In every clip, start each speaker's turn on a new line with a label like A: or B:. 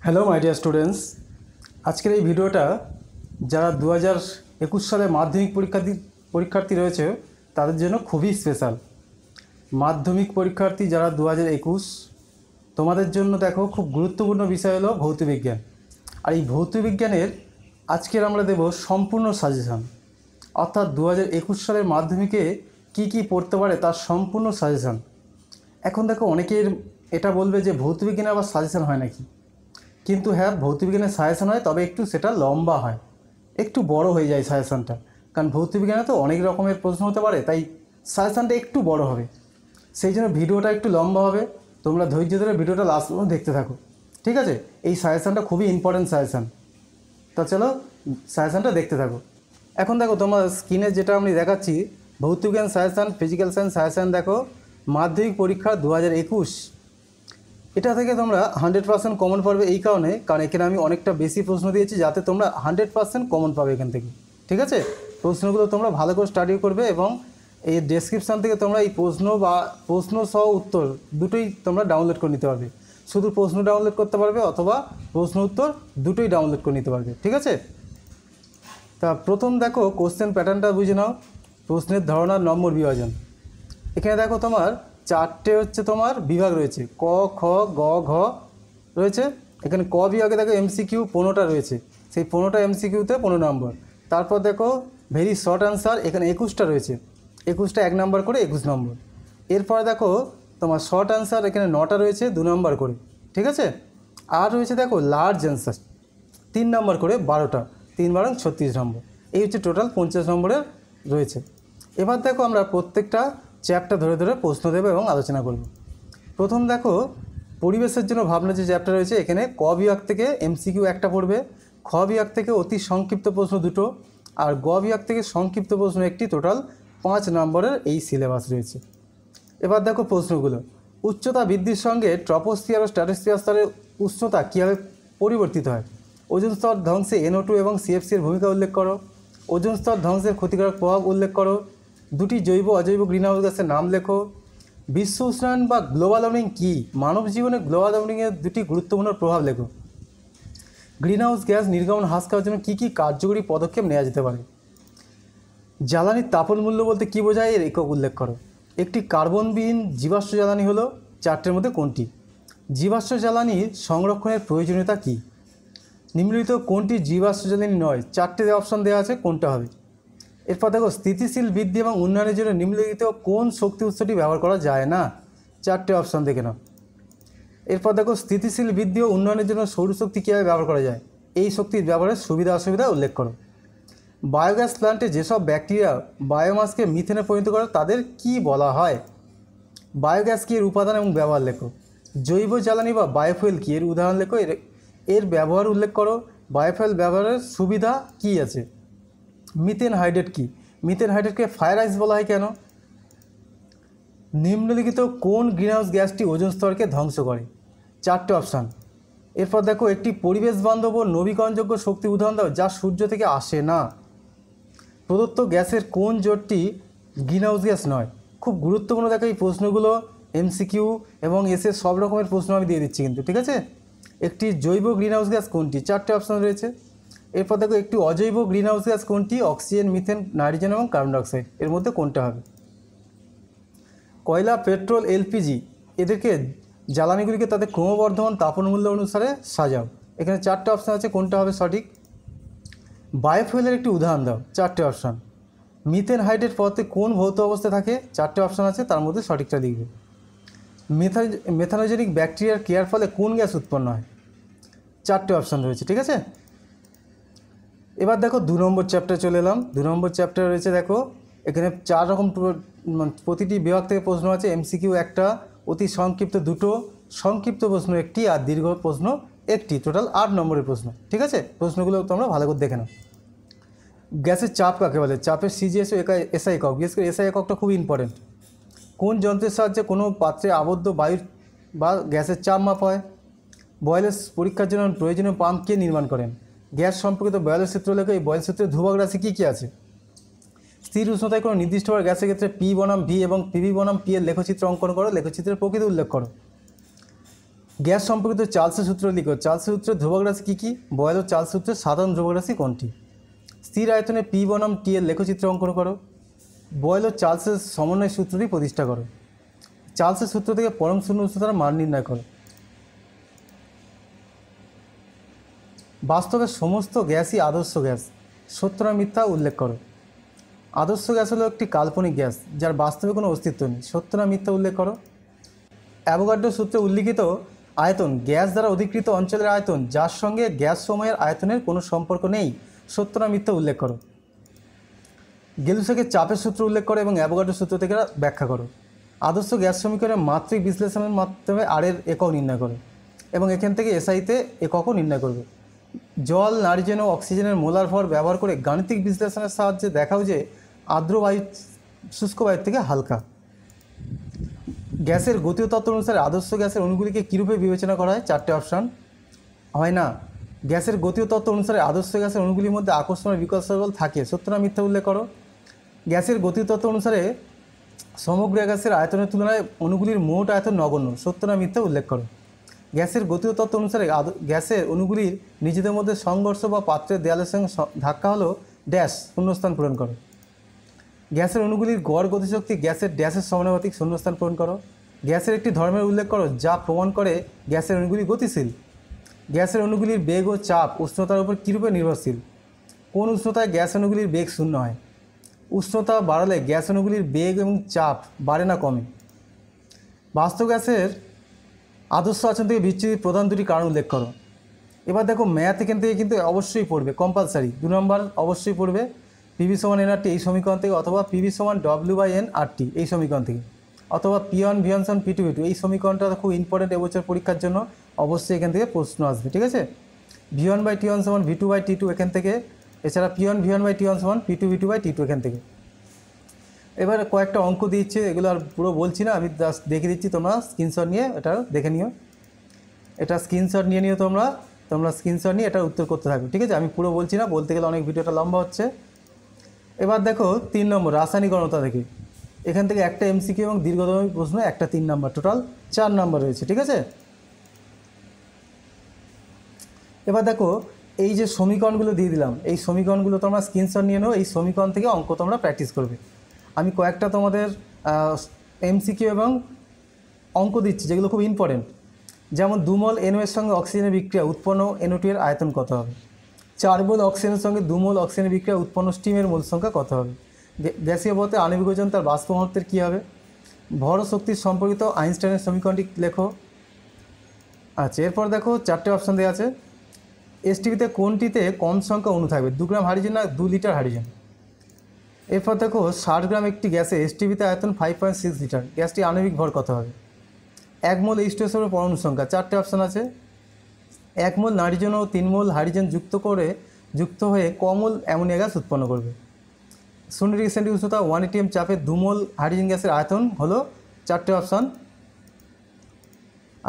A: Hello my dear students, আজকের এই ভিডিওটা যারা 2021 সালে মাধ্যমিক পরীক্ষার্থী রয়েছে তাদের জন্য খুবই স্পেশাল। মাধ্যমিক পরীক্ষার্থী যারা 2021, তোমাদের জন্য দেখো খুব গুরুত্বপূর্ণ বিষয় হলো ভৌতবিজ্ঞান। আর এই ভৌতবিজ্ঞানের আজকের আমরা দেব সম্পূর্ণ সাজেশন, অর্থাৎ 2021 সালের মাধ্যমিকে কি কি পড়তে পারে তার সম্পূর্ণ সাজেশন। এখন দেখো অনেকের এটা বলবে যে ভৌতবিজ্ঞানে আবার সাজেশন হয় নাকি, কিন্তু হ্যাঁ, ভৌতবিজ্ঞানের সাজেশন হয়, তবে একটু সেটা লম্বা হয়, একটু বড় হয়ে যায় সাজেশনটা, কারণ ভৌতবিজ্ঞানে তো অনেক রকমের প্রশ্ন হতে পারে, তাই সাজেশনটা একটু বড় হবে, সেই জন্য ভিডিওটা একটু লম্বা হবে। তোমরা ধৈর্য ধরে ভিডিওটা লাস্ট পর্যন্ত দেখতে থাকো, ঠিক আছে? এই সাজেশনটা খুবই ইম্পর্টেন্ট সাজেশন, তা চলো সাজেশনটা দেখতে থাকো। এখন দেখো তোমার স্ক্রিনে যেটা আমি দেখাচ্ছি, ভৌতবিজ্ঞান সাজেশন, ফিজিক্যাল সায়েন্স সাজেশন, দেখো মাধ্যমিক পরীক্ষা 2021, এটা থেকে তোমরা 100% কমন পাবে। এই কারণ এখানে আমি অনেকটা বেশি প্রশ্ন দিয়েছি যাতে তোমরা 100% কমন পাবে এখান থেকে, ঠিক আছে? প্রশ্নগুলো তোমরা ভালো করে স্টাডি করবে এবং এই ডেসক্রিপশান থেকে তোমরা এই প্রশ্ন সহ উত্তর দুটোই তোমরা ডাউনলোড করে নিতে পারবে। শুধু প্রশ্ন ডাউনলোড করতে পারবে অথবা প্রশ্ন উত্তর দুটোই ডাউনলোড করে নিতে পারবে, ঠিক আছে? তা প্রথম দেখো কোশ্চেন প্যাটার্নটা বুঝে নাও। প্রশ্নের ধারণার নম্বর বিভাজন, এখানে দেখো তোমার চারটে তোমার বিভাগ রয়েছে, ক, খ, গ, ঘ রয়েছে। এখানে ক বিভাগে দেখো এমসিকিউ 15টা রয়েছে, সেই 15টা এমসিকিউতে 15 নম্বর। তারপর দেখো ভেরি শর্ট অ্যান্সার, এখানে 21টা রয়েছে, 21টা 1 নম্বর করে 21 নম্বর। এরপরে দেখো তোমার শর্ট অ্যান্সার, এখানে 9টা রয়েছে 2 নম্বর করে, ঠিক আছে? আর রয়েছে দেখো লার্জ অ্যান্সার 3 নম্বর করে 12টা, 3 বারং 36 নম্বর। এই হচ্ছে টোটাল 50 নম্বরের রয়েছে। এবার দেখো আমরা প্রত্যেকটা চ্যাপ্টার ধরে ধরে প্রশ্ন দেবো এবং আলোচনা করব। প্রথম দেখো পরিবেশের জন্য ভাবনা যে চ্যাপ্টার রয়েছে, এখানে ক বিভাগ থেকে এমসিকিউ একটা পড়বে, খ বিভাগ থেকে অতি সংক্ষিপ্ত প্রশ্ন দুটো, আর গ বিভাগ থেকে সংক্ষিপ্ত প্রশ্ন একটি, টোটাল 5 নম্বরের এই সিলেবাস রয়েছে। এবার দেখো প্রশ্নগুলো, উচ্চতা বৃদ্ধির সঙ্গে ট্রপোস্ফিয়ার ও স্ট্র্যাটোস্ফিয়ার স্তরের উষ্ণতা কীভাবে পরিবর্তিত হয়? ওজোন স্তর ধ্বংসে NO2 এবং CFC এর ভূমিকা উল্লেখ করো। ওজোন স্তর ধ্বংসের ক্ষতিকারক প্রভাব উল্লেখ করো। দুটি জৈব অজৈব গ্রিনহাউস গ্যাসের নাম লেখো। বিশ্ব উষ্ণায়ন বা গ্লোবাল ওয়ার্মিং কী? মানব জীবনে গ্লোবাল ওয়ার্মিংয়ের দুটি গুরুত্বপূর্ণ প্রভাব লেখো। গ্রিনহাউস গ্যাস নির্গমন হ্রাস করার জন্য কী কী কার্যকরী পদক্ষেপ নেওয়া যেতে পারে? জ্বালানির তাপন মূল্য বলতে কী বোঝায়, এর একক উল্লেখ করো। একটি কার্বনবিহীন জীবাশ্ম জ্বালানি হলো চারটের মধ্যে কোনটি? জীবাশ্ম জ্বালানির সংরক্ষণের প্রয়োজনীয়তা কী? নিম্নলিখিত কোনটি জীবাশ্ম জ্বালানি নয়? চারটে অপশন দেওয়া আছে, কোনটা হবে? এরপর দেখো স্থিতিশীল বৃদ্ধি এবং উন্নয়নের জন্য নিম্নলিখিত কোন শক্তি উৎসটি ব্যবহার করা যায় না? চারটে অপশন দেখে নাও। এরপর দেখো স্থিতিশীল বৃদ্ধি ও উন্নয়নের জন্য সৌরশক্তি কীভাবে ব্যবহার করা যায়? এই শক্তির ব্যবহারের সুবিধা অসুবিধা উল্লেখ করো। বায়োগ্যাস প্ল্যান্টে যেসব ব্যাকটেরিয়া বায়োমাসকে মিথেনে পরিণত করে তাদের কি বলা হয়? বায়োগ্যাস কি, এর উপাদান এবং ব্যবহার লেখো। জৈব জ্বালানি বা বায়োফুয়েল কি, এর উদাহরণ লেখো, এর ব্যবহার উল্লেখ করো। বায়োফুয়েল ব্যবহারের সুবিধা কি আছে? মিথেন হাইড্রেট কি? মিথেন হাইড্রেটকে ফায়ার আইস বলা হয় কেন? নিম্নলিখিত কোন গ্রিনহাউস গ্যাসটি ওজোন স্তরকে ধ্বংস করে? চারটে অপশান। এরপর দেখো একটি পরিবেশ বান্ধব ও নবীকরণযোগ্য শক্তি উদাহরণ দাও যা সূর্য থেকে আসে না। প্রদত্ত গ্যাসের কোন জোটটি গ্রিনহাউস গ্যাস নয়? খুব গুরুত্বপূর্ণ দেখো এই প্রশ্নগুলো, এমসিকিউ এবং এসে সব রকমের প্রশ্ন আমি দিয়ে দিচ্ছি কিন্তু, ঠিক আছে? একটি জৈব গ্রিনহাউস গ্যাস কোনটি? চারটে অপশান রয়েছে। এরপর দেখো একটি অজৈব গ্রিনহাউস গ্যাস কোনটি? অক্সিজেন, মিথেন, নাইট্রোজেন এবং কার্বন ডাইঅক্সাইড, এর মধ্যে কোনটা হবে? কয়লা, পেট্রোল, এলপিজি এদেরকে জ্বালানিগুলিকে তাদের ক্রমবর্ধমান তাপন মূল্য অনুসারে সাজাও। এখানে চারটে অপশান আছে, কোনটা হবে সঠিক? বায়োফুয়েলের একটি উদাহরণ দাও। চারটে অপশান। মিথেন হাইড্রেট পদার্থে কোন ভৌত অবস্থায় থাকে? চারটে অপশান আছে, তার মধ্যে সঠিকটা লিখবে। মেথানোজেনিক ব্যাকটেরিয়ার ক্রিয়ার ফলে কোন গ্যাস উৎপন্ন হয়? চারটে অপশান রয়েছে, ঠিক আছে? এবার দেখো 2 নম্বর চ্যাপ্টার চলে এলাম। 2 নম্বর চ্যাপ্টার রয়েছে দেখো, এখানে 4 রকম প্রতিটি বিভাগ থেকে প্রশ্ন আছে। এমসিকিউ একটা, অতি সংক্ষিপ্ত দুটো, সংক্ষিপ্ত প্রশ্ন একটি, আর দীর্ঘ প্রশ্ন একটি, টোটাল 8 নম্বরের প্রশ্ন, ঠিক আছে? প্রশ্নগুলো তোমরা ভালো করে দেখে নাও। গ্যাসের চাপ কাকে বলে? চাপের সিজিএস ও এসআই একক, বিশেষ করে এসআই এককটা খুব ইম্পর্টেন্ট। কোন যন্ত্রের সাহায্যে কোনো পাত্রে আবদ্ধ বায়ুর বা গ্যাসের চাপ মাপা হয়? বয়েলের পরীক্ষার জন্য প্রয়োজনীয় পাম্প কে নির্মাণ করেন? গ্যাস সম্পর্কিত বয়েলের সূত্র লেখো। এই বয়েলের সূত্রের ধ্রুবক রাশি কী কী আছে? স্থির উষ্ণতায় কোনো নির্দিষ্ট গ্যাসের ক্ষেত্রে পি বনাম ভি এবং পিভি বনাম পি এর লেখচিত্র অঙ্কন করো। লেখচিত্রের প্রকৃতি উল্লেখ করো। গ্যাস সম্পর্কিত চার্লসের সূত্র লিখো। চার্লসের সূত্রের ধ্রুবক রাশি কী কী? বয়েলের চার্লস সূত্রের সাধারণ ধ্রুবক রাশি কোনটি? স্থির আয়তনে পি বনাম টি এর লেখচিত্র অঙ্কন করো। বয়েলের চার্লসের সমন্বয় সূত্রটি প্রতিষ্ঠা করো। চার্লসের সূত্র থেকে পরম শূন্য উষ্ণতার মান নির্ণয় করো। বাস্তবে সমস্ত গ্যাসই আদর্শ গ্যাস, সত্য না মিথ্যা উল্লেখ করো। আদর্শ গ্যাস হলো একটি কাল্পনিক গ্যাস যার বাস্তবে কোনো অস্তিত্ব নেই, সত্য না মিথ্যা উল্লেখ করো। অ্যাভোগাড্রো সূত্রে উল্লিখিত আয়তন গ্যাস দ্বারা অধিকৃত অঞ্চলের আয়তন যার সঙ্গে গ্যাস সময়ের আয়তনের কোনো সম্পর্ক নেই, সত্য না মিথ্যা উল্লেখ করো। গেলুসাকের চাপের সূত্র উল্লেখ করো এবং অ্যাভোগাড্রো সূত্র থেকে ব্যাখ্যা করো। আদর্শ গ্যাস সমীকরণের মাত্রিক বিশ্লেষণের মাধ্যমে আর এর একক নির্ণয় করো এবং এখান থেকে এসআইতে এককও নির্ণয় করবে। জল, নাইট্রোজেন ও অক্সিজেনের মোলার ভর ব্যবহার করে গাণিতিক বিশ্লেষণের সাহায্যে দেখাও যে আর্দ্র বায়ু শুষ্ক বায়ুর থেকে হালকা। গ্যাসের গতীয় তত্ত্ব অনুসারে আদর্শ গ্যাসের অণুগুলিকে কীরূপে বিবেচনা করা হয়? 4টে অপশান। হয় না। গ্যাসের গতীয় তত্ত্ব অনুসারে আদর্শ গ্যাসের অণুগুলির মধ্যে আকর্ষণ বিকর্ষণ বল থাকে, সত্য না মিথ্যা উল্লেখ করো। গ্যাসের গতীয় তত্ত্ব অনুসারে সমগ্র গ্যাসের আয়তনের তুলনায় অণুগুলির মোট আয়তন নগণ্য, সত্য না মিথ্যা উল্লেখ করো। গ্যাসের গতীয় তত্ত্ব অনুসারে গ্যাসের অণুগুলির নিজেদের মধ্যে সংঘর্ষ বা পাত্রের দেয়ালের সঙ্গে ধাক্কা হলো ড্যাশ, শূন্যস্থান পূরণ করো। গ্যাসের অণুগুলির গড় গতিশক্তি গ্যাসের ড্যাশের সমানুপাতিক, শূন্যস্থান পূরণ করো। গ্যাসের একটি ধর্মের উল্লেখ করো যা প্রমাণ করে গ্যাসের অণুগুলি গতিশীল। গ্যাসের অণুগুলির বেগ ও চাপ উষ্ণতার উপর কীরূপে নির্ভরশীল? কোন উষ্ণতায় গ্যাস অণুগুলির বেগ শূন্য হয়? উষ্ণতা বাড়ালে গ্যাস অণুগুলির বেগ এবং চাপ বাড়ে না কমে? বাস্তব গ্যাসের আদর্শ আচরণ থেকে বিচ্যুতির প্রধান দুটি কারণ উল্লেখ করো। এবার দেখো ম্যাথ এখান থেকে কিন্তু অবশ্যই পড়বে, কম্পালসারি 2 নম্বর অবশ্যই পড়বে। পিভি সমান এনআরটি এই সমীকরণ থেকে, অথবা পিভি সমান ডব্লিউ/এন/আরটি এই সমীকরণ থেকে, অথবা P1 V1 সমান P2 V2 এই সমীকরণটা খুব ইম্পর্টেন্ট এবছর পরীক্ষার জন্য, অবশ্যই এখান থেকে প্রশ্ন আসবে, ঠিক আছে। V1/T1 সমান V2/T2 এখান থেকে, এছাড়া P1 V1/T1 সমান P2 V2/T2 এখান থেকে। এবার কয়েকটা অঙ্ক দিচ্ছে, এগুলো আর পুরো বলছি না, আমি জাস্ট দেখে দিচ্ছি, তোমরা স্ক্রিনশট নিয়ে এটা দেখে নিও। এটা স্ক্রিনশট নিয়ে নিও তোমরা স্ক্রিনশট নিয়ে এটা উত্তর করতে থাকো, ঠিক আছে। আমি পুরো বলছি না, বলতে গেলে অনেক ভিডিওটা লম্বা হচ্ছে। এবার দেখো 3 নম্বর রাসায়নিক গণতা দেখি। এখান থেকে একটা এমসিকিউ এবং দীর্ঘতম প্রশ্ন একটা 3 নম্বর, টোটাল 4 নম্বর রয়েছে, ঠিক আছে। এবার দেখো এই যে সমীকরণগুলো দিয়ে দিলাম, এই সমীকরণগুলো তোমরা স্ক্রিনশট নিয়ে নাও, এই সমীকরণ থেকে অঙ্ক তোমরা প্র্যাকটিস করবে। আমি কয়েকটা তোমাদের এমসিকিউ এবং অঙ্ক দিচ্ছি যেগুলো খুব ইম্পর্টেন্ট। যেমন 2 মোল NO এর সঙ্গে অক্সিজেনের বিক্রিয়া উৎপন্ন NO2 এর আয়তন কত হবে? 4 মোল অক্সিজেনের সঙ্গে 2 মোল অক্সিজেনের বিক্রিয়া উৎপন্ন স্টিমের মোল সংখ্যা কত হবে? গ্যাসীয় পদার্থে আণবিক ওজন তার বাষ্প ঘনত্বের কী হবে? ভর ও শক্তির সম্পর্কিত আইনস্টাইনের সমীকরণটি লেখো। আচ্ছা, এরপর দেখো 4টে অপশান দেওয়া আছে। এসটিভিতে কোনটিতে কম সংখ্যা অণু থাকবে? 2 গ্রাম হাইড্রোজেন না 2 লিটার হাইড্রোজেন? এরপর দেখো 60 গ্রাম একটি গ্যাসে এসটিভিতে আয়তন 5.6 লিটার, গ্যাসটি আণবিক ভর কত হবে? 1 মোল H2SO পরমাণু সংখ্যা, 4টে অপশান আছে। 1 মোল নাইট্রোজেন ও 3 মোল হাইড্রোজেন যুক্ত হয়ে ক মোল অ্যামোনিয়া গ্যাস উৎপন্ন করবে। 0 ডিগ্রি সেন্টিগ্রেড উষ্ণতা 1 atm চাপে 2 মোল হাইড্রোজেন গ্যাসের আয়তন হলো, 4টে অপশান।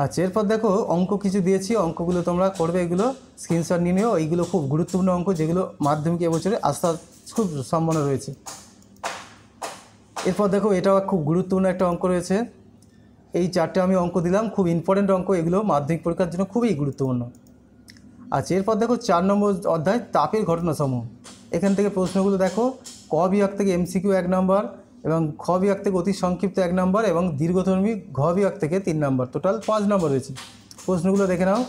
A: আচ্ছা, এরপর দেখো অঙ্ক কিছু দিয়েছি, অঙ্কগুলো তোমরা করবে, এগুলো স্ক্রিনশট নিয়ে নিও। এইগুলো খুব গুরুত্বপূর্ণ অঙ্ক যেগুলো মাধ্যমিক এবছরে আসার খুব সম্ভাবনা রয়েছে। এরপর দেখো এটাও খুব গুরুত্বপূর্ণ একটা অঙ্ক রয়েছে। এই 4টে আমি অঙ্ক দিলাম, খুব ইম্পর্টেন্ট অঙ্ক, এগুলো মাধ্যমিক পরীক্ষার জন্য খুবই গুরুত্বপূর্ণ। আচ্ছা, এরপর দেখো 4 নম্বর অধ্যায় তাপের ঘটনাসমূহ। এখান থেকে প্রশ্নগুলো দেখো, ক বিভাগ থেকে এমসিকিউ 1 নম্বর এবং খ বিভাগ থেকে অতি সংক্ষিপ্ত 1 নম্বর এবং দীর্ঘধর্মী ঘ বিভাগ থেকে 3 নম্বর, টোটাল 5 নম্বর রয়েছে। প্রশ্নগুলো দেখে নাও।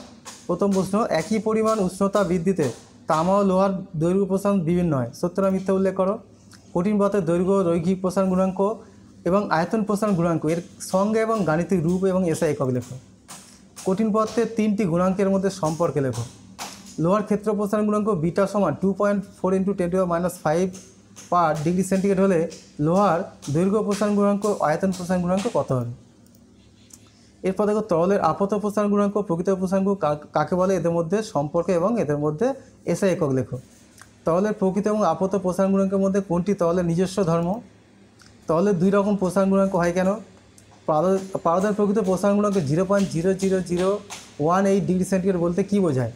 A: প্রথম প্রশ্ন, একই পরিমাণ উষ্ণতা বৃদ্ধিতে তামা ও লোহার দৈর্ঘ্য প্রসারণ বিভিন্ন হয়, সত্য না মিথ্যা উল্লেখ করো। কঠিন পদার্থের দৈর্ঘ্য, রৈখিক প্রসারণ গুণাঙ্ক এবং আয়তন প্রসারণ গুণাঙ্ক এর সংজ্ঞা এবং গাণিতিক রূপ এবং এসআই একক লেখো। কঠিন পদার্থের 3টি গুণাঙ্কের মধ্যে সম্পর্কে লেখো। লোহার ক্ষেত্র প্রসারণ গুণাঙ্ক বিটা সমান 2.4 × 10⁻5 পার ডিগ্রি সেন্টিগ্রেড হলে লোহার দৈর্ঘ্য প্রসারণ গুণাঙ্ক আয়তন প্রসারণ গুণাঙ্ক কত হবে? এরপর দেখো তরলের আপত প্রসারণ গুণাঙ্ক প্রকৃত প্রসারণ কাকে বলে, এদের মধ্যে সম্পর্ক এবং এদের মধ্যে এসআই একক লেখো। তরলের প্রকৃত এবং আপত প্রসারণ গুণাঙ্কের মধ্যে কোনটি তরলের নিজস্ব ধর্ম? তরলের 2 রকম প্রসারণ গুণাঙ্ক হয় কেন? পারদের প্রকৃত প্রসারণ গুণাঙ্ক 0.00018 ডিগ্রি সেন্টিগ্রেড বলতে কী বোঝায়?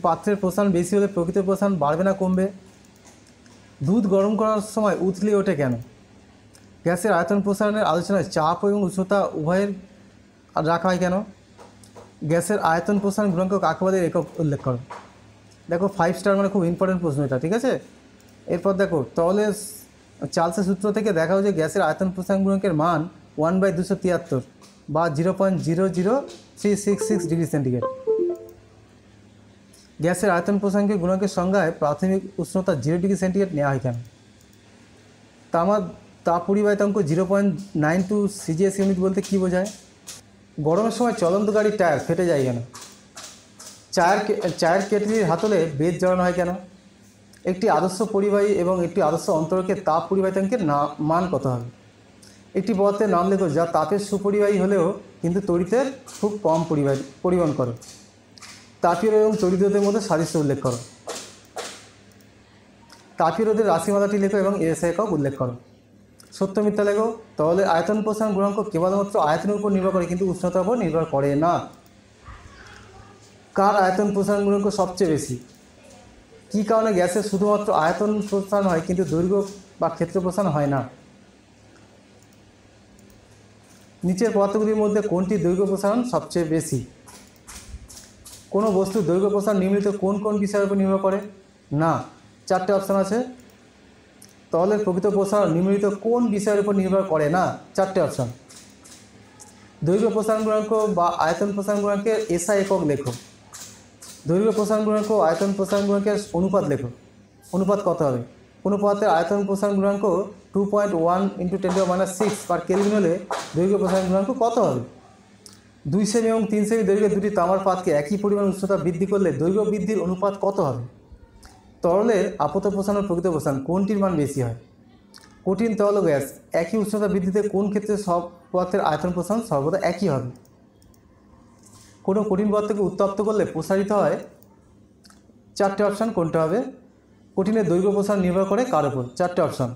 A: পাত্রের প্রসারণ বেশি হলে প্রকৃত প্রসারণ বাড়বে না কমবে? দুধ গরম করার সময় উতলিয়ে ওঠে কেন? গ্যাসের আয়তন প্রসারণের আলোচনায় চাপ এবং উষ্ণতা উভয়ের রাখা হয় কেন? গ্যাসের আয়তন প্রসারণ গুণাঙ্ক কাকে বলে একক উল্লেখ করো। দেখো 5 স্টার মানে খুব ইম্পর্টেন্ট প্রশ্ন এটা, ঠিক আছে। এরপর দেখো তলের চার্লসের সূত্র থেকে দেখাও যে গ্যাসের আয়তন প্রসারণ গুণাঙ্কের মান 1/273 বা 0.00366 ডিগ্রি সেন্টিগ্রেড। গ্যাসের আয়তন প্রসারণের গুণাঙ্কের সংজ্ঞায় প্রাথমিক উষ্ণতা 0 ডিগ্রি সেন্টিগ্রেড নেওয়া হয় কেন? তাপ পরিবাহিতাঙ্ক 0.92 সিজিএস ইউনিট বলতে কী বোঝায়? গরমের সময় চলন্ত গাড়ির টায়ার ফেটে যায় কেন? চায়ের কেটলির হাতলে বেদ জড়ানো হয় কেন? একটি আদর্শ পরিবাহী এবং একটি আদর্শ অন্তরকের তাপ পরিবাহিতাঙ্কের মান কত হবে? একটি পদার্থের নাম লেখো যা তাপের সুপরিবাহী হলেও কিন্তু তড়িতের খুব কম পরিবহন করে। তাপীয় রোধ এবং তড়িৎ রোধের মধ্যে সাদৃশ্য উল্লেখ করো। তাপীয় রোধের রাশিমালাটি লেখো এবং এসআই একক উল্লেখ করো। সত্য মিথ্যা লেখো। তরলের আয়তন প্রসারণ গুণাঙ্ক কেবলমাত্র আয়তনের উপর নির্ভর করে, কিন্তু উষ্ণতার উপর নির্ভর করে না। কার আয়তন প্রসারণ গুণাঙ্ক সবচেয়ে বেশি? কী কারণে গ্যাসের শুধুমাত্র আয়তন প্রসারণ হয় কিন্তু দৈর্ঘ্য বা ক্ষেত্র প্রসারণ হয় না? নিচের পদার্থগুলির মধ্যে কোনটি দৈর্ঘ্য প্রসারণ সবচেয়ে বেশি? কোনো বস্তুর দৈর্ঘ্য প্রসারণ নিম্নলিখিত কোন কোন বিষয়ের উপর নির্ভর করে না? 4টে অপশান আছে। তরলের প্রকৃত প্রসারণ নিম্নলিখিত কোন বিষয়ের উপর নির্ভর করে না? 4টে অপশান। দৈর্ঘ্য প্রসারণ গুণাঙ্ক বা আয়তন প্রসারণ গুণাঙ্কের এসআই একক লেখো। দৈর্ঘ্য প্রসারণ গুণাঙ্ক আয়তন প্রসারণ গুণাঙ্কের অনুপাত লেখো। অনুপাত কত হবে? কোনো পদার্থের আয়তন প্রসারণ গুণাঙ্ক 2.1 × 10⁻⁶ পার কেলভিন হলে দৈর্ঘ্য প্রসারণ গুণাঙ্ক কত হবে? 2 সেমি এবং 3 সেমি দৈর্ঘ্যের দুটি তামার পাতকে একই পরিমাণ উষ্ণতা বৃদ্ধি করলে দৈর্ঘ্য বৃদ্ধির অনুপাত কত হবে? তরলের আপত প্রসারণ ও প্রকৃত প্রসারণ কোনটির মান বেশি হয়? কঠিন তরল ও গ্যাস একই উষ্ণতা বৃদ্ধিতে কোন ক্ষেত্রে সব পদার্থের আয়তন প্রসারণ সর্বদা একই হবে? কোনো কঠিন পদার্থকে উত্তপ্ত করলে প্রসারিত হয়? 4টে অপশান। কোনটা হবে? কঠিনের দৈর্ঘ্য প্রসারণ নির্ভর করে কার উপর? 4টে অপশান।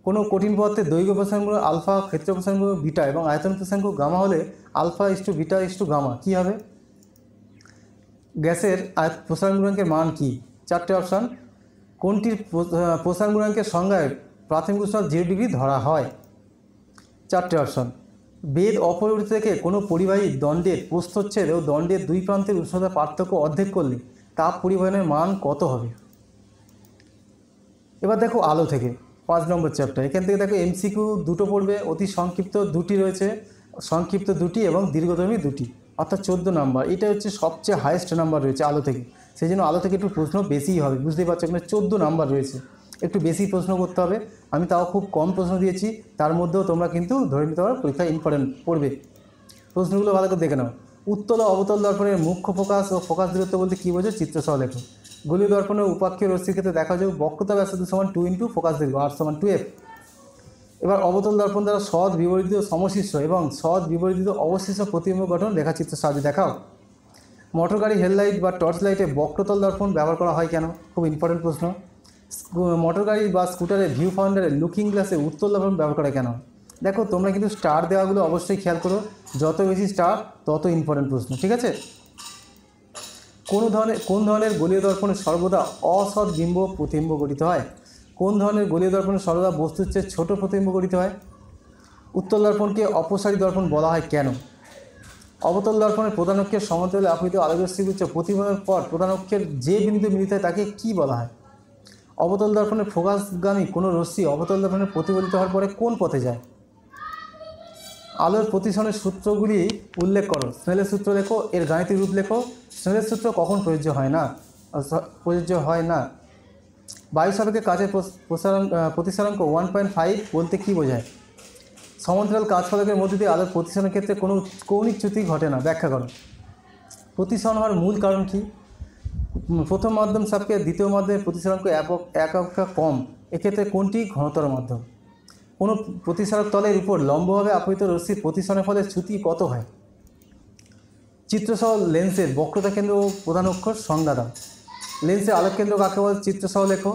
A: কোনো কঠিন পদার্থের দৈর্ঘ্য প্রসারণগুলো আলফা, ক্ষেত্র প্রসারণগুলো বিটা এবং আয়তন প্রসারণ গামা হলে আলফা = বিটা = গামা কী হবে? গ্যাসের প্রসারণ গুণাঙ্কের মান কী? 4টে অপশান। কোনটির প্রসারণ গুণাঙ্কের সংজ্ঞায় প্রাথমিক উষ্ণতা 0 ডিগ্রি ধরা হয়? 4টে অপশান। বেদ অপরিবর্তিত থেকে কোনো পরিবাহী দণ্ডের প্রস্থচ্ছেদ ও দণ্ডের দুই প্রান্তের উষ্ণতা পার্থক্য অর্ধেক করলে তাপ পরিবহনের মান কত হবে? এবার দেখো আলো থেকে 5 নম্বর চ্যাপ্টার। এখান থেকে দেখো এমসিকিউ দুটো পড়বে, অতি সংক্ষিপ্ত দুটি রয়েছে, সংক্ষিপ্ত দুটি এবং দীর্ঘধর্মী দুটি, অর্থাৎ 14 নম্বর। এটা হচ্ছে সবচেয়ে হাইয়েস্ট নাম্বার রয়েছে আলো থেকে, সেই জন্য আলো থেকে একটু প্রশ্ন বেশিই হবে, বুঝতেই পারছো। এখানে 14 নাম্বার রয়েছে, একটু বেশি প্রশ্ন করতে হবে। আমি তাও খুব কম প্রশ্ন দিয়েছি, তার মধ্যেও তোমরা কিন্তু ধরে নিতে পারো পরীক্ষায় ইম্পর্টেন্ট পড়বে। প্রশ্নগুলো ভালো করে দেখে নাও। উত্তল ও অবতল দর্পণের মুখ্য ফোকাস ও ফোকাস দূরত্ব বলতে কী বোঝো? চিত্রসহ লেখো। গোলীয় দর্পণের উপাক্ষীয় রশ্মির ক্ষেত্রে দেখা যাবে বক্রতা ব্যাসার্ধ = 2 × ফোকাস দৈর্ঘ্য r = 2f। এবার অবতল দর্পণ দ্বারা সৎ বিবর্ধিত সমশীর্ষ এবং সৎ বিবর্ধিত অবশিষ্ট প্রতিবিম্ব গঠন রেখাচিত্রের সাহায্যে দেখাও। মোটর গাড়ি হেডলাইট বা টর্চ লাইটে বক্রতল দর্পণ ব্যবহার করা হয় কেন? খুব ইম্পর্টেন্ট প্রশ্ন। মোটর গাড়ি বা স্কুটারে ভিউ ফাউন্ডারে লুকিং গ্লাসে উত্তল দর্পণ ব্যবহার করা কেন? দেখো তোমরা কিন্তু স্টার দেওয়াগুলো অবশ্যই খেয়াল করো, যত বেশি স্টার তত ইম্পর্টেন্ট প্রশ্ন, ঠিক আছে। কোন ধরনের গোলীয় দর্পণে সর্বদা অসৎ বিম্ব প্রতিবিম্ব গঠিত হয়? কোন ধরনের গোলীয় দর্পণে সর্বদা বস্তুর চেয়ে ছোট প্রতিবিম্ব গঠিত হয়? উত্তল দর্পণকে অপসারী দর্পণ বলা হয় কেন? অবতল দর্পণের প্রধান অক্ষের সমান্তরালে আপতিত আলোকরশ্মি উচ্চ প্রতিবিম্বের পর প্রধান অক্ষের যে বিন্দু মিলিত হয় তাকে কী বলা হয়? অবতল দর্পণের ফোকাসগামী কোনো রশ্মি অবতল দর্পণের প্রতিফলিত হওয়ার পরে কোন পথে যায়? আলোর প্রতিসরণের সূত্রগুলি উল্লেখ করো। স্নেলের সূত্র লেখো, এর গাণিতিক রূপ লেখো। স্নেলের সূত্র কখন প্রযোজ্য হয় না? বায়ু সাপেক্ষে কাচের প্রতিসরাঙ্ক 1.5 বলতে কী বোঝায়? সমান্তরাল কাচ ফলকের মধ্যে দিয়ে আলোর প্রতিসরণের ক্ষেত্রে কোনো কৌণিক চ্যুতি ঘটে না, ব্যাখ্যা করো। প্রতিসরণ হওয়ার মূল কারণ কী? প্রথম মাধ্যম সাপেক্ষে দ্বিতীয় মাধ্যমের প্রতিসরাঙ্ক একা কম, এক্ষেত্রে কোনটি ঘনতর মাধ্যম? কোনো প্রতিসরক তলের উপর লম্বভাবে আপতিত রশ্মির প্রতিসরণের ফলে চ্যুতি কত হয়? চিত্রসহ লেন্সের বক্রতা কেন্দ্র ও প্রধান অক্ষর সংজ্ঞা দাও। লেন্সের আলোক কেন্দ্র কাকে বলে? চিত্রসহ লেখো।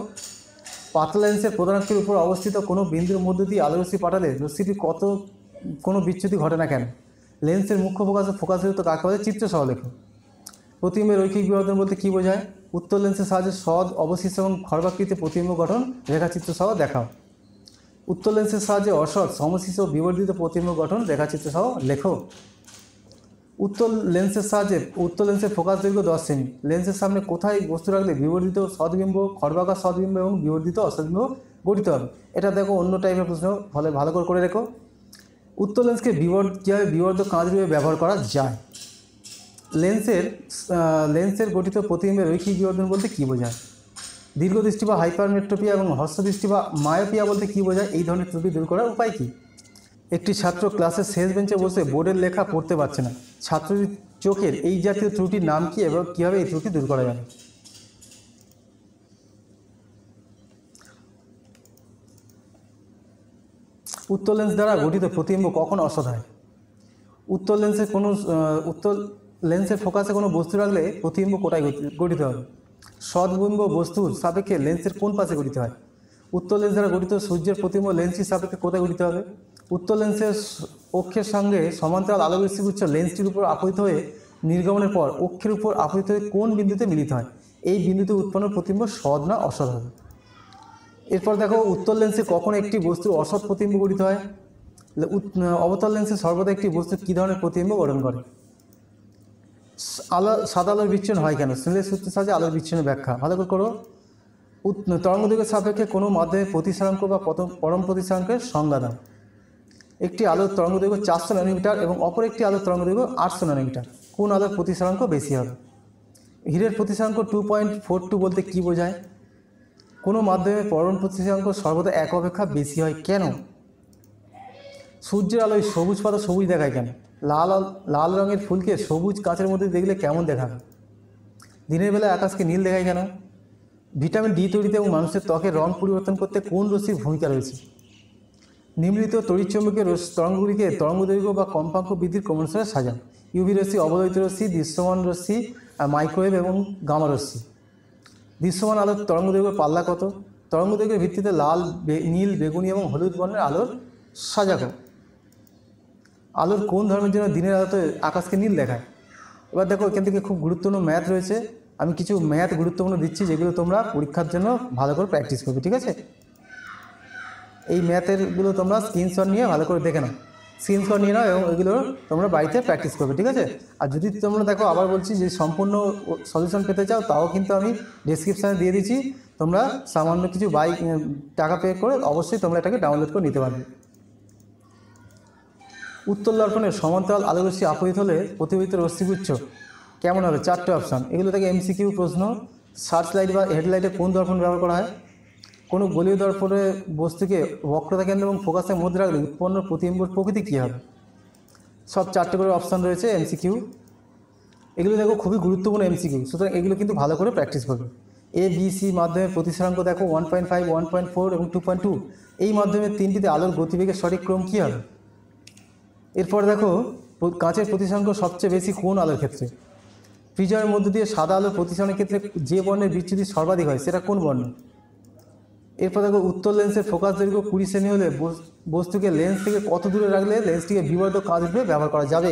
A: পাতলা লেন্সের প্রধান অক্ষের উপর অবস্থিত কোনো বিন্দুর মধ্য দিয়ে আলোরশ্মি পাঠালে রশ্মিটি কোনো বিচ্যুতি ঘটে না কেন? লেন্সের মুখ্য ফোকাস ও ফোকাস দূরত্ব কাকে বলে? চিত্রসহ লেখো। প্রতিবিম্বের রৈখিক বিবর্ধন বলতে কী বোঝায়? উত্তল লেন্সের সাহায্যে সৎ, অবশিষ্ট এবং খর্বাকৃতি প্রতিবিম্ব গঠন রেখাচিত্র সহ দেখাও। উত্তল লেন্সের সাহায্যে অসৎ, সমশীর্ষ ও বিবর্ধিত প্রতিবিম্ব গঠন রেখাচিত্র সহ লেখো। উত্তল লেন্সের সাহায্যে উত্তল লেন্সের ফোকাস দৈর্ঘ্য 10 সেমি। লেন্সের সামনে কোথায় বস্তু রাখলে বিবর্ধিত সদ্বিম্ব, খর্বাকার সদ্বিম্ব এবং বিবর্ধিত অসদ্বিম্ব গঠিত হবে? এটা দেখো অন্য টাইপের প্রশ্ন, ফলে ভালো করে রেখো। উত্তল লেন্সকে কীভাবে বিবর্ধক কাঁচ রূপে ব্যবহার করা যায়? লেন্সের গঠিত প্রতিবিম্বের রৈখিক বিবর্ধন বলতে কী বোঝায়? দীর্ঘদৃষ্টি বা হাইপারমেট্রোপিয়া এবং হ্রস্বদৃষ্টি বা মায়োপিয়া বলতে কী বোঝায়? এই ধরনের ত্রুটি দূর করার উপায় কী? একটি ছাত্র ক্লাসের শেষ বেঞ্চে বসে বোর্ডের লেখা পড়তে পারছে না। ছাত্রটির চোখের এই জাতীয় ত্রুটির নাম কী এবং কীভাবে এই ত্রুটি দূর করা যাবে? উত্তল লেন্স দ্বারা গঠিত প্রতিবিম্ব কখন অসৎ হয়? উত্তল লেন্সের ফোকাসে কোনো বস্তু রাখলে প্রতিবিম্ব কোথায় গঠিত হবে? সদ্বিম্ব বস্তুর সাপেক্ষে লেন্সের কোন পাশে গঠিত হয়? উত্তল লেন্স দ্বারা গঠিত সূর্যের প্রতিবিম্ব লেন্সটির সাপেক্ষে কোথায় গঠিত হবে? উত্তল লেন্সের অক্ষের সঙ্গে সমান্তরাল আলোকরশ্মিগুচ্ছ লেন্সটির উপর আপতিত হয়ে নির্গমনের পর অক্ষের উপর আপতিত হয়ে কোন বিন্দুতে মিলিত হয়? এই বিন্দুতে উৎপন্ন প্রতিবিম্ব সৎ না অসৎ হবে? এরপর দেখো উত্তল লেন্সে কখন একটি বস্তুর অসৎ প্রতিবিম্ব গঠিত হয়? অবতল লেন্সে সর্বদা একটি বস্তু কী ধরনের প্রতিবিম্ব গঠন করে? সাদা আলোর বিচ্ছুরণ হয় কেন? স্নেলের সূত্রের সাহায্যে আলোর বিচ্ছুরণের ব্যাখ্যা ভালো করে করো। তরঙ্গদৈর্ঘ্যের সাপেক্ষে কোনো মাধ্যমে প্রতিসারাঙ্ক বা পরম প্রতিসারাঙ্কের সংজ্ঞা দাও। একটি আলোর তরঙ্গদৈর্ঘ্য 400 ন্যানোমিটার এবং অপর একটি আলোর তরঙ্গদৈর্ঘ্য 800 ন্যানোমিটার। কোন আলোর প্রতিসারাঙ্ক বেশি হবে? হীরের প্রতিসারাঙ্ক 2.42 বলতে কী বোঝায়? কোনো মাধ্যমে পরম প্রতিসারাঙ্ক সর্বদা এক অপেক্ষা বেশি হয় কেন? সূর্যের আলোয় সবুজ পাতা সবুজ দেখায় কেন? লাল রঙের ফুলকে সবুজ কাঁচের মধ্যে দেখলে কেমন দেখাবে? দিনের বেলায় আকাশকে নীল দেখায় কেন? ভিটামিন ডি তৈরিতে এবং মানুষের ত্বকের রং পরিবর্তন করতে কোন রশ্মির ভূমিকা রয়েছে? নিম্নলিখিত তড়িৎচুম্বকীয় তরঙ্গগুলিকে তরঙ্গদৈর্ঘ্য বা কম্পাঙ্ক বৃদ্ধির ক্রমানুসারে সাজান। ইউভি রশ্মি, অবদহিত রশ্মি, দৃশ্যমান রশ্মি, মাইক্রোওয়েভ এবং গামা রশ্মি। দৃশ্যমান আলোর তরঙ্গদৈর্ঘ্য পাল্লা কত? তরঙ্গদৈর্ঘ্যের ভিত্তিতে লাল, নীল, বেগুনি এবং হলুদ বর্ণের আলোর সাজাকো। আলোর কোন ধর্মের জন্য দিনের আলোতে আকাশকে নীল দেখায়? এবার দেখো এখান থেকে খুব গুরুত্বপূর্ণ ম্যাথ রয়েছে। আমি কিছু ম্যাথ গুরুত্বপূর্ণ দিচ্ছি যেগুলো তোমরা পরীক্ষার জন্য ভালো করে প্র্যাকটিস করবে, ঠিক আছে? এই ম্যাথেরগুলো তোমরা স্ক্রিনশট নিয়ে ভালো করে দেখে নাও, স্ক্রিনশট নিয়ে নাও এবং এগুলো তোমরা বাড়িতে প্র্যাকটিস করবে, ঠিক আছে? আর যদি তোমরা দেখো, আবার বলছি, যে সম্পূর্ণ সলিউশন পেতে চাও তাও কিন্তু আমি ডেসক্রিপশানে দিয়ে দিচ্ছি। তোমরা সামান্য কিছু টাকা পে করে অবশ্যই তোমরা এটাকে ডাউনলোড করে নিতে পারবে। উত্তল দর্পণের সমান্তরাল আলোরশ্মি আপতিত হলে প্রতিফলিত রশ্মিগুচ্ছ কেমন হবে? 4টে অপশান। এগুলো থেকে এমসিকিউ প্রশ্ন। সার্চ লাইট বা হেডলাইটে কোন দর্পণ ব্যবহার করা হয়? কোনো গোলীয় দর্পণে বস্তুকে বক্রতা কেন্দ্র এবং ফোকাসের মধ্যে রাখলে উৎপন্ন প্রতিবিম্বর প্রকৃতি কী হবে? সব 4টে করে অপশান রয়েছে এমসিকিউ। এগুলো দেখো খুবই গুরুত্বপূর্ণ এমসিকিউ, সুতরাং এগুলো কিন্তু ভালো করে প্র্যাকটিস করবে। এ বি সি মাধ্যমে প্রতিসারাঙ্ক দেখো 1.5, 1.4 এবং 2.2। এই মাধ্যমে তিনটিতে আলোর গতিবেগের সঠিক ক্রম কী হবে? এরপর দেখো কাঁচের প্রতিসারাঙ্ক সবচেয়ে বেশি কোন আলোর ক্ষেত্রে? প্রিজমের মধ্য দিয়ে সাদা আলোর প্রতিসারণের ক্ষেত্রে যে বর্ণের বিচ্যুতি সর্বাধিক হয় সেটা কোন বর্ণ? এরপর দেখো উত্তল লেন্সের ফোকাস দৈর্ঘ্য 20 সেমি হলে বস্তুকে লেন্স থেকে কত দূরে রাখলে লেন্সটিকে বিবর্ধক কাঁচ রূপে ব্যবহার করা যাবে?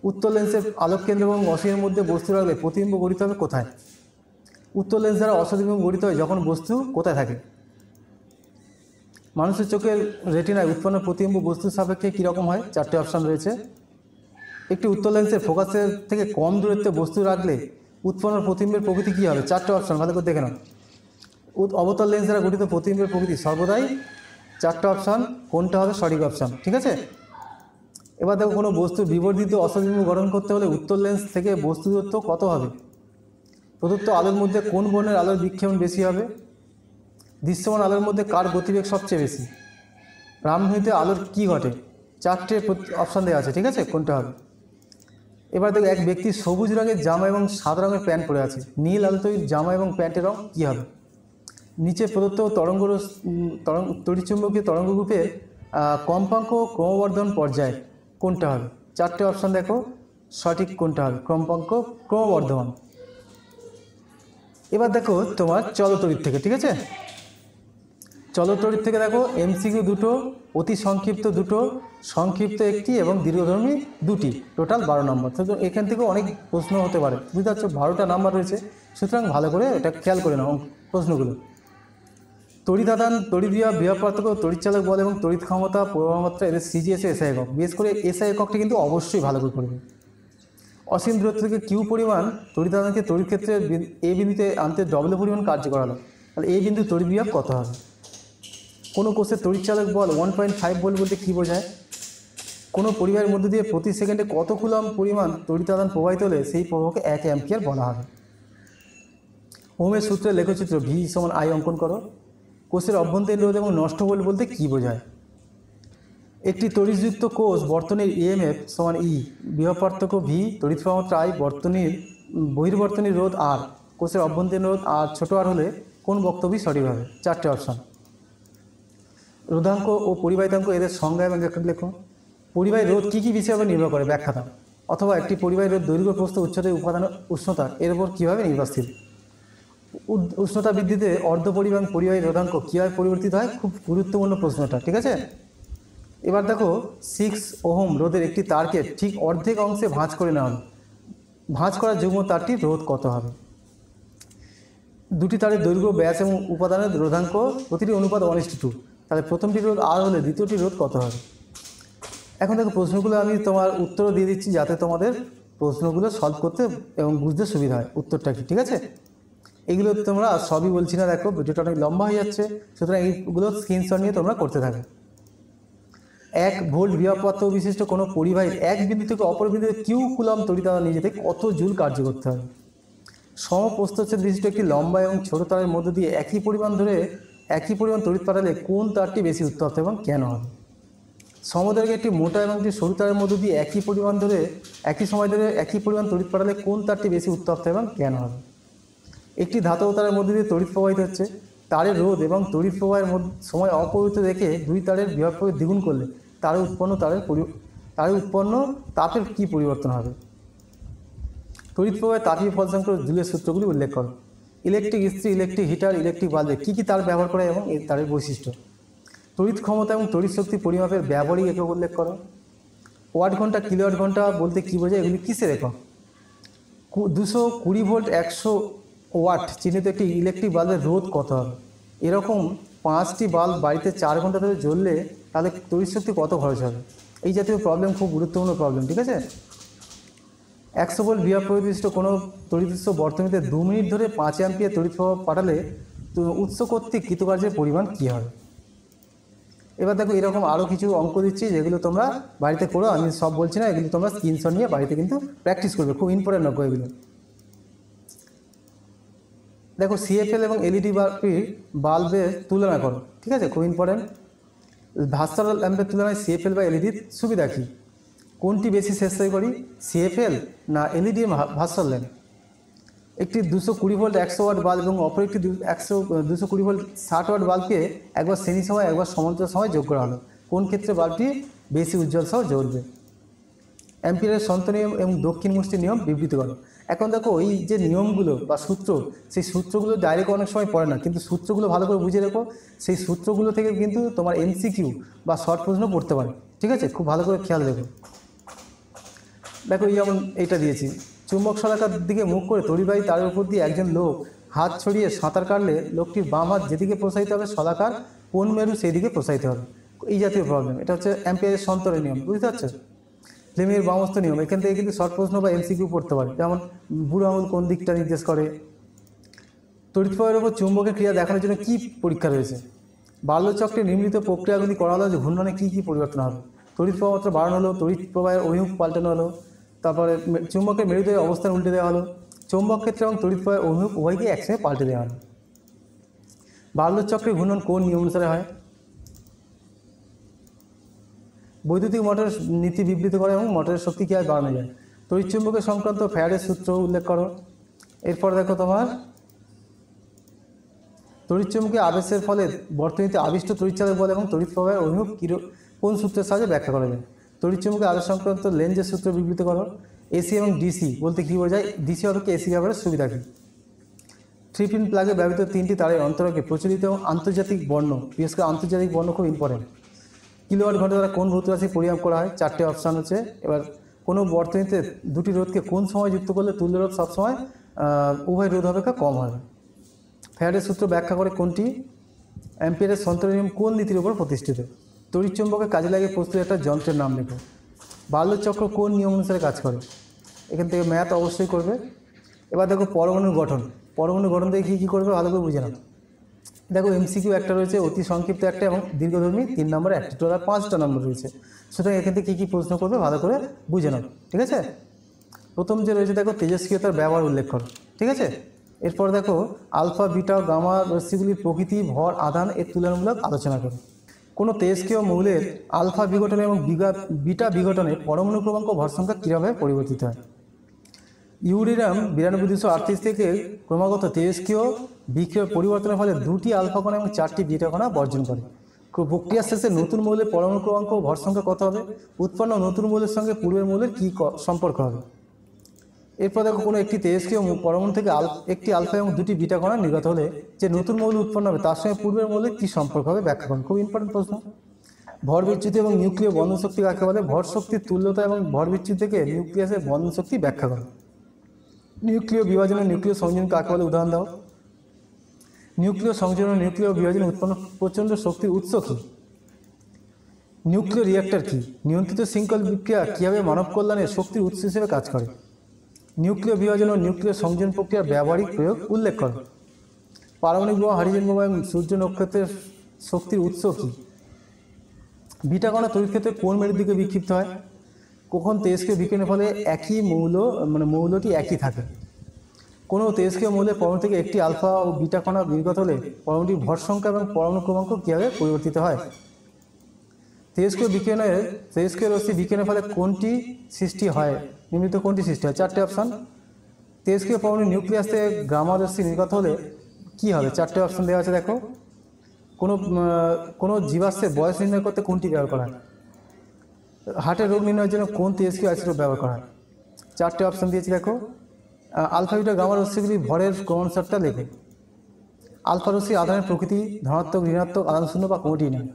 A: উত্তল লেন্সের আলোক কেন্দ্র এবং অসীমের মধ্যে বস্তু রাখলে প্রতিবিম্ব গঠিত হবে কোথায়? উত্তল লেন্স দ্বারা অসৎবিম্ব গঠিত হয় যখন বস্তু কোথায় থাকে? মানুষের চোখের রেটিনায় উৎপন্ন প্রতিবিম্ব বস্তুর সাপেক্ষে কীরকম হয়? 4টে অপশান রয়েছে। একটি উত্তল লেন্সের ফোকাসের থেকে কম দূরত্বে বস্তু রাখলে উৎপন্ন প্রতিবিম্বের প্রকৃতি কী হবে? 4টে অপশান ভালো করে দেখে নাও। অবতল লেন্স দ্বারা গঠিত প্রতিবিম্বের প্রকৃতি সর্বদাই 4টে অপশান, কোনটা হবে সঠিক অপশান? ঠিক আছে। এবার দেখো কোনো বস্তুর বিবর্ধিত অসৎবিম্ব গঠন করতে হলে উত্তল লেন্স থেকে বস্তু দূরত্ব কত হবে? প্রদত্ত আলোর মধ্যে কোন বর্ণের আলোর বিক্ষেপণ বেশি হবে? দৃশ্যমান আলোর মধ্যে কার গতিবেগ সবচেয়ে বেশি? রামধনুতে আলোর কি ঘটে? 4টে অপশান দেওয়া আছে, ঠিক আছে, কোনটা হবে? এবার দেখো এক ব্যক্তি সবুজ রঙের জামা এবং সাদা রঙের প্যান্ট পরে আছে। নীল আলোতে জামা এবং প্যান্টের রঙ কী হবে? নিচে প্রদত্ত তড়িৎচুম্বকীয় তরঙ্গরূপে কম্পাঙ্ক ক্রমবর্ধন পর্যায় কোনটা হবে? 4টে অপশান দেখো, সঠিক কোনটা হবে? কম্পাঙ্ক ক্রমবর্ধমান। এবার দেখো তোমার চলতড়িৎ থেকে, ঠিক আছে, চলতড়িৎ থেকে দেখো এমসিকিউ 2টো, অতি সংক্ষিপ্ত 2টো, সংক্ষিপ্ত 1টি এবং দীর্ঘধর্মী 2টি, টোটাল 12 নম্বর। তো এখান থেকেও অনেক প্রশ্ন হতে পারে, বুঝতে পারছো, 12টা নাম্বার রয়েছে, সুতরাং ভালো করে এটা খেয়াল করে নাও প্রশ্নগুলো। তড়িৎ আদান, তড়িৎ বিভব পার্থক্য, তড়িৎচালক বল এবং তড়িৎ ক্ষমতা, প্রবাহমাত্রা, এদের সিজিএস এসআই একক। বিশেষ করে এসআই এককটা কিন্তু অবশ্যই ভালো করে করবে। অসীম দূরত্ব থেকে কিউ পরিমাণ তড়িৎ তড়িৎ ক্ষেত্রে এ বিন্দুতে আনতে ডবল পরিমাণ কার্যকর হলো, তাহলে এই বিন্দু তড়িৎ বিভব কত হবে? কোনো কোষের তড়িৎচালক বল 1.5 ভোল্ট বলতে কী বোঝায়? কোনো পরিবাহের মধ্যে দিয়ে প্রতি সেকেন্ডে কত কুলম পরিমাণ তড়িৎ প্রবাহিত হলে সেই প্রবাহকে 1 অ্যাম্পিয়ার বলা হবে। ওহমের সূত্রের লেখচিত্র V সমান I অঙ্কন করো। কোষের অভ্যন্তরীণ রোধ এবং নষ্ট ভোল্ট বলতে কী বোঝায়? একটি তড়িৎযুক্ত কোষ বর্তনীর EMF সমান E, বিভব পার্থক্য V, তড়িৎ প্রবাহ I, বর্তনীর বহির্বর্তনীর রোধ R, কোষের অভ্যন্তরীণ রোধ R ছোট r হলে কোন বক্তব্যই সঠিক হবে? 4টে অপশন। রোধাঙ্ক ও পরিবাহিতাঙ্ক এদের সংজ্ঞা এবং ব্যাখ্যা লেখো। পরিবাহী রোধ কী কী বিষয়ের উপর নির্ভর করে ব্যাখ্যা দাও। অথবা একটি পরিবাহী রোধ দৈর্ঘ্য, প্রস্থ, উচ্চতা, উপাদান, উষ্ণতা এর উপর কীভাবে নির্ভরশীল? উষ্ণতা বৃদ্ধিতে অর্ধপরিবাহী এবং পরিবাহী রোধাঙ্ক কীভাবে পরিবর্তিত হয়? খুব গুরুত্বপূর্ণ প্রশ্নটা, ঠিক আছে। এবার দেখো 6 ওহম রোধের একটি তারকে ঠিক অর্ধেক অংশে ভাঁজ করে নেওয়া হলো, ভাঁজ করা যুগ্ম তারটির রোধ কত হবে? দুটি তারের দৈর্ঘ্য, ব্যাস এবং উপাদানের রোধাঙ্ক প্রতিটি অনুপাত 1:2, তাহলে প্রথমটি রোধ আর হলে দ্বিতীয়টি রোধ কত হবে? এখন দেখো প্রশ্নগুলো আমি তোমার উত্তরও দিয়ে দিচ্ছি যাতে তোমাদের প্রশ্নগুলো সলভ করতে এবং বুঝতে সুবিধা হয় উত্তরটা কি, ঠিক আছে। এগুলো তোমরা সবই বলছি না, দেখো ভিডিওটা অনেক লম্বা হয়ে যাচ্ছে, সুতরাং এইগুলো স্ক্রিনশট নিয়ে তোমরা করতে থাকো। 1 ভোল্ট বিভব পার্থক্য বিশিষ্ট কোনো পরিবাহীর এক বিন্দু থেকে অপর বিন্দুতে কিউ কুলম তড়িৎ নিয়ে যেতে কত জুল কার্য করতে হবে? সমপ্রস্থচ্ছেদ বিশিষ্ট একটি লম্বা এবং ছোট তারের মধ্য দিয়ে একই পরিমাণ তড়িৎ পাঠালে কোন তারটি বেশি উত্তপ্ত এবং কেন হবে? সমদৈর্ঘ্যে একটি মোটা এবং একটি সরু তারের মধ্য দিয়ে একই সময় ধরে একই পরিমাণ তড়িৎ পাঠালে কোন তারটি বেশি উত্তপ্ত এবং কেন হবে? একটি ধাতব তারের মধ্যে দিয়ে তড়িৎ প্রবাহিত হচ্ছে, তারের রোধ এবং তড়িৎ প্রবাহের সময় অপরিবর্তিত রেখে দুই তারের বিভবকে দ্বিগুণ করলে তারে উৎপন্ন তাপের কী পরিবর্তন হবে? তড়িৎ প্রবাহের তাপীয় ফলসংখ্যক জুলের সূত্রগুলি উল্লেখ করো। ইলেকট্রিক ইস্ত্রি, ইলেকট্রিক হিটার, ইলেকট্রিক বাল্বে কী কী তার ব্যবহার করা এবং এই তারের বৈশিষ্ট্য? তড়িৎ ক্ষমতা এবং তড়িৎ শক্তি পরিমাপের ব্যবহারিক একক উল্লেখ করো। ওয়াট ঘন্টা, কিলোওয়াট ঘন্টা বলতে কী বোঝায়? এগুলি কিসের একক? 220 ভোল্ট 100 ওয়াট চিহ্নিত একটি ইলেকট্রিক বাল্বের রোধ কত হবে? এরকম 5টি বাল্ব বাড়িতে 4 ঘন্টা ধরে জ্বললে তাহলে তড়িৎ শক্তি কত খরচ হবে? এই জাতীয় প্রবলেম খুব গুরুত্বপূর্ণ প্রবলেম, ঠিক আছে। 100 ভোল্ট বিভব বিশিষ্ট কোনো তড়িৎ উৎস বর্তনীতে 2 মিনিট ধরে 5 অ্যাম্পিয়ার তড়িৎ প্রবাহ পাঠালে উৎস কর্তৃক কৃতকার্যের পরিমাণ কী হবে? এবার দেখো এরকম আরও কিছু অঙ্ক দিচ্ছি যেগুলো তোমরা বাড়িতে করো, আমি সব বলছি না, এগুলো তোমরা স্ক্রিনশট নিয়ে বাড়িতে কিন্তু প্র্যাকটিস করবে, খুব ইম্পর্টেন্ট অঙ্ক এগুলো। দেখো সিএফএল এবং এলইডি বাল্বের তুলনা করো, ঠিক আছে, খুব ইম্পর্টেন্ট। ভাস্কর ল্যাম্পের তুলনায় সিএফএল বা এলইডির সুবিধা কী? কোনটি বেশি করি, সিএফএল না এলইডি ভাস্কর ল্যাম্প? একটি 220 ভোল্ট 100 ওয়াট বাল্ব এবং অপর একটি 220 ভোল্ট 60 ওয়াট বাল্বকে একবার শ্রেণী সময় একবার সমান্তরাল সময় যোগ করা হলো, কোন ক্ষেত্রে বাল্বটি বেশি উজ্জ্বল সহ জ্বলবে? অ্যাম্পিয়ারের সন্ত নিয়ম এবং দক্ষিণ মুষ্টি নিয়ম বিবৃত করো। এখন দেখো এই যে নিয়মগুলো বা সূত্র, সেই সূত্রগুলো ডাইরেক্ট অনেক সময় পড়ে না, কিন্তু সূত্রগুলো ভালো করে বুঝে রেখো, সেই সূত্রগুলো থেকে কিন্তু তোমার এমসিকিউ বা শর্ট প্রশ্ন পড়তে পারে, ঠিক আছে, খুব ভালো করে খেয়াল রেখো। দেখো এই যেমন এইটা দিয়েছি, চুম্বক শলাকার দিকে মুখ করে তড়িৎবাহী তারের উপর দিয়ে একজন লোক হাত ছড়িয়ে সাঁতার কাটলে লোকটির বাম হাত যেদিকে প্রসারিত হবে শলাকার কোন মেরু সেই দিকে প্রসারিত হবে? এই জাতীয় প্রবলেম, এটা হচ্ছে অ্যাম্পিয়ারের সন্তরের নিয়ম, বুঝতে পারছো? ফ্লেমের বামস্থ নিয়ম, এখান থেকে কিন্তু শর্ট প্রশ্ন বা এমসিকিউ পড়তে পারে, যেমন বুড়ো আঙুল কোন দিকটা নির্দেশ করে? তড়িৎ প্রবাহের উপর চুম্বকের ক্রিয়া দেখানোর জন্য কী পরীক্ষা রয়েছে? বাল্যচক্রে নিম্নিত প্রক্রিয়াগুলি করা হলো যে ঘূর্ণনে কী কী পরিবর্তন হবে? তড়িৎ প্রবাহ মাত্রা বাড়ানো হলো, তড়িৎ প্রবাহের অভিমুখ পাল্টানো হলো, তারপরে চুম্বকের মেরুদয়ের অবস্থান উল্টে দেওয়া হলো, চৌম্বক ক্ষেত্রে এবং তড়িৎ প্রবাহের অভিমুখ উভয়কে একসঙ্গে পাল্টে দেওয়া হলো। বাল্যচক্রে ঘূর্ণন কোন নিয়ম অনুসারে হয়? বৈদ্যুতিক মোটরের নীতি বিবৃত করে এবং মোটরের শক্তি কীভাবে বাড়ানো যায়? তড়িৎ চুম্বকের সংক্রান্ত ফ্যারাডের সূত্র উল্লেখ করো। এরপর দেখো তোমার তড়িৎ চুম্বকীয় আবেশের ফলে বর্তনীতে আবিষ্ট তড়িৎচালক বল এবং তড়িৎ প্রবাহের অভিমুখ কোন সূত্রের সাহায্যে ব্যাখ্যা করা যায়? তড়িৎ চুম্বকীয় আবেশ সংক্রান্ত লেন্জের সূত্র বিবৃত করো। এসি এবং ডিসি বলতে কী বোঝায়? ডিসি অপেক্ষা এসি ব্যবহারের সুবিধা কী? 3 পিন প্লাগে ব্যবহৃত 3টি তারের অন্তরকে প্রচলিত এবং আন্তর্জাতিক বর্ণ, বিশেষ করে আন্তর্জাতিক বর্ণ খুব ইম্পর্টেন্ট। কিলোওয়াট ঘন্টা দ্বারা কোন ভৌত রাশি পরিমাপ করা হয়? 4টে অপশান হচ্ছে। এবার কোনো বর্তনীতে দুটি রোধকে কোন সময় যুক্ত করলে তুল্য রোধ সবসময় উভয় রোধ অপেক্ষা কম হবে? ফ্যারাডের সূত্র ব্যাখ্যা করে কোনটি? অ্যাম্পিয়ারের সন্তর নিয়ম কোন নীতির উপর প্রতিষ্ঠিত? তড়িৎ চুম্বকের কাজে লাগে প্রস্তুত একটা যন্ত্রের নাম লেখো। বাল্যচক্র কোন নিয়ম অনুসারে কাজ করে? এখান থেকে ম্যাথ অবশ্যই করবে। এবার দেখো পরমাণুর গঠন, পরমাণুর গঠন থেকে কী করবে ভালো করে বুঝে নাও। দেখো এমসিকিউ একটা রয়েছে, অতি সংক্ষিপ্ত একটা, এবং দীর্ঘধর্মী 3 নম্বরে একটা, টোটাল 5টা নম্বর রয়েছে। সুতরাং এখান থেকে কী প্রশ্ন করবে ভালো করে বুঝে নাও, ঠিক আছে। প্রথম যে রয়েছে দেখো তেজস্ক্রিয়তার ব্যবহার উল্লেখ করো, ঠিক আছে। এরপর দেখো আলফা বিটা গামা রশ্মিগুলির প্রকৃতি, ভর, আধান এর তুলনামূলক আলোচনা করো। কোনো তেজস্ক্রিয় মৌলের আলফা বিঘটনে এবং বিটা বিঘটনে পরমাণু ক্রমাঙ্ক ভর সংখ্যা কীভাবে পরিবর্তিত হয়। ইউরেনিয়াম 9238 থেকে ক্রমাগত তেজস্ক্রিয় বিক্রিয়ার পরিবর্তনের ফলে 2টি আলফা কণা এবং 4টি বিটা কণা বর্জন করে। প্রক্রিয়া শেষে নতুন মৌলের পরমাণু ক্রমাঙ্ক ও ভর সংখ্যা কত হবে। উৎপন্ন নতুন মৌলের সঙ্গে পূর্বের মৌলের কী সম্পর্ক হবে। এরপর দেখো কোনো একটি তেজস্ক্রিয় পরমাণু থেকে একটি আলফা এবং 2টি বিটা কণা নির্গত হলে যে নতুন মৌল উৎপন্ন হবে তার সঙ্গে পূর্বের মৌলের কী সম্পর্ক হবে ব্যাখ্যা করুন। খুব ইম্পর্টেন্ট প্রশ্ন। ভর বিচ্যুতি এবং নিউক্লিয় বন্ধন শক্তি কাকে বলে। ভর শক্তির তুল্যতা এবং ভর বিচ্যুতি থেকে নিউক্লিয়াসের বন্ধন শক্তি ব্যাখ্যা করো। নিউক্লিয় বিভাজন ও নিউক্লিয় সংযোজন কাকে বলে উদাহরণ দাও। নিউক্লিয় সংযোজন ও নিউক্লিয় বিভাজনে উৎপন্ন প্রচণ্ড শক্তির উৎস কী। নিউক্লিয় রিঅ্যাক্টর কী। নিয়ন্ত্রিত শৃঙ্খল বিক্রিয়া কীভাবে মানব কল্যাণে শক্তির উৎস হিসেবে কাজ করে। নিউক্লিয় বিভাজন ও নিউক্লিয় সংযোজন প্রক্রিয়ার ব্যবহারিক প্রয়োগ উল্লেখ করো। পারমাণবিক বোমা, হাইড্রোজেন বোমা এবং সূর্য নক্ষত্রের শক্তির উৎস কী। বিটা কণা তড়িৎ ক্ষেত্রে কোন মেরুর দিকে বিক্ষিপ্ত হয়। কখন তেজস্ক্রিয় বিকিরণের ফলে একই মৌলটি একই থাকে। কোনো তেজস্ক্রিয় মৌলের পরমাণু থেকে একটি আলফা ও বিটা কণা নির্গত হলে পরমাণুটির ভর সংখ্যা এবং পরমাণু ক্রমাঙ্ক কীভাবে পরিবর্তিত হয়। তেজস্ক্রিয় রশ্মি বিকিরণের ফলে কোনটি সৃষ্টি হয়, নিম্নলিখিত কোনটি সৃষ্টি হয়। 4টে অপশান। তেজস্ক্রিয় পরমাণু নিউক্লিয়াস থেকে গামা রশ্মি নির্গত হলে কী হবে। 4টে অপশান দেওয়া আছে দেখো। কোনো জীবাশ্মের বয়স নির্ণয় করতে কোনটি ব্যবহার করা হয়। হার্টের রোগ নির্ণয়ের জন্য কোন তেজস্ক্রিয় আইসোটোপ ব্যবহার করা হয়। 4টে অপশান দিয়েছি দেখো। আলফা বিটা গামা রশ্মিগুলির ভরের ক্রমানুসারটা লেখো। আলফা রশ্মি আধানের প্রকৃতি ধনাত্মক, ঋণাত্মক, আধান শূন্য বা কোনোটি নেই।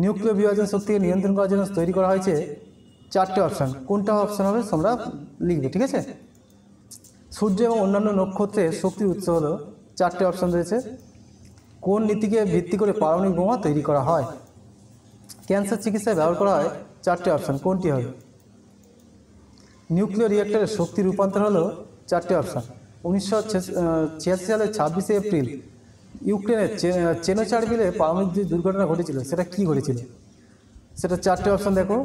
A: নিউক্লিয় বিভাজন শক্তিকে নিয়ন্ত্রণ করার জন্য তৈরি করা হয়েছে। 4টে অপশান, কোনটা অপশান হবে তোমরা লিখবে, ঠিক আছে। সূর্য এবং অন্যান্য নক্ষত্রের শক্তির উৎস হলো। 4টে অপশান রয়েছে। কোন নীতিকে ভিত্তি করে পারমাণবিক বোমা তৈরি করা হয়। ক্যান্সার চিকিৎসায় ব্যবহার করা হয়। 4টে অপশান, কোনটি হবে। নিউক্লিয় রিঅ্যাক্টরের শক্তি রূপান্তর হলো। 4টে অপশান। 1986 সালের 26শে এপ্রিল ইউক্রেনের চেনোচার্বিলে পারমাণবিক যে দুর্ঘটনা ঘটেছিল সেটা কি ঘটেছিল, সেটা 4টে অপশান দেখো।